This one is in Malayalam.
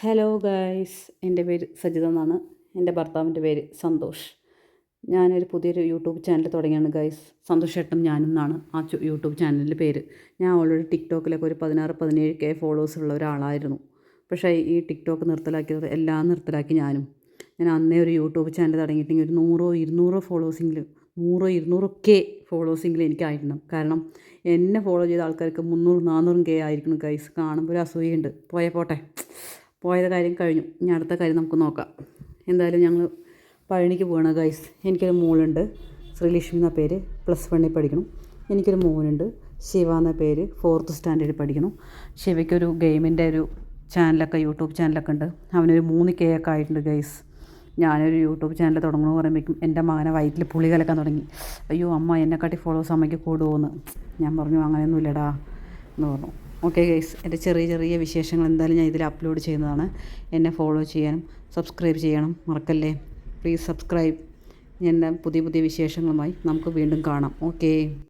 ഹലോ ഗായ്സ്, എൻ്റെ പേര് സജിത എന്നാണ്. എൻ്റെ ഭർത്താവിൻ്റെ പേര് സന്തോഷ്. ഞാനൊരു പുതിയൊരു യൂട്യൂബ് ചാനൽ തുടങ്ങിയാണ് ഗായ്സ്. സന്തോഷ് ഏട്ടനും ഞാനും എന്നാണ് ആ യൂട്യൂബ് ചാനലിൻ്റെ പേര്. ഞാൻ ഓൾറെഡി ടിക്ടോക്കിലൊക്കെ ഒരു 16-17K ഫോളോവേഴ്സ് ഉള്ള ഒരാളായിരുന്നു. പക്ഷേ ഈ ടിക്ടോക്ക് നിർത്തലാക്കിയത് എല്ലാം നിർത്തലാക്കി ഞാനും. ഞാൻ അന്നേ ഒരു യൂട്യൂബ് ചാനൽ തുടങ്ങിയിട്ടെങ്കിൽ ഒരു 100-200 ഫോളോവേഴ്സെങ്കിലും 100-200K ഫോളോവേഴ്സെങ്കിലും എനിക്കായിരുന്നു. കാരണം എന്നെ ഫോളോ ചെയ്ത ആൾക്കാർക്ക് 300-400K ആയിരിക്കണം ഗൈസ്. കാണുമ്പോൾ ഒരു അസൂയുണ്ട്. പോട്ടെ, പോയത് കാര്യം കഴിഞ്ഞു. ഇനി അടുത്ത കാര്യം നമുക്ക് നോക്കാം. എന്തായാലും ഞങ്ങൾ പഴനിക്ക് പോകണം ഗൈസ്. എനിക്കൊരു മോളുണ്ട്, ശ്രീലക്ഷ്മി എന്ന പേര്, +1 പഠിക്കണം. എനിക്കൊരു മോനുണ്ട്, ശിവ എന്ന പേര്, 4th സ്റ്റാൻഡേർഡിൽ പഠിക്കണം. ശിവയ്ക്കൊരു ഗെയിമിൻ്റെ ഒരു ചാനലൊക്കെ, യൂട്യൂബ് ചാനലൊക്കെ ഉണ്ട്. അവനൊരു 3K ഒക്കെ ആയിട്ടുണ്ട് ഗൈസ്. ഞാനൊരു യൂട്യൂബ് ചാനൽ തുടങ്ങണമെന്ന് പറയുമ്പോഴേക്കും എൻ്റെ മകനെ വയറ്റിൽ പുളി കലക്കാൻ തുടങ്ങി. അയ്യോ അമ്മ, എന്നെക്കാട്ടി ഫോളോവേഴ്സ് അമ്മയ്ക്ക് കൂടുമോയെന്ന്. ഞാൻ പറഞ്ഞു അങ്ങനെയൊന്നും ഇല്ലടാ എന്ന് പറഞ്ഞു. ഓക്കെ ഗൈസ്, എൻ്റെ ചെറിയ ചെറിയ വിശേഷങ്ങൾ എന്തായാലും ഞാൻ ഇതിൽ അപ്ലോഡ് ചെയ്യുന്നതാണ്. എന്നെ ഫോളോ ചെയ്യാനും സബ്സ്ക്രൈബ് ചെയ്യണം മറക്കല്ലേ. Please subscribe. എൻ്റെ പുതിയ പുതിയ വിശേഷങ്ങളുമായി നമുക്ക് വീണ്ടും കാണാം. ഓക്കേ.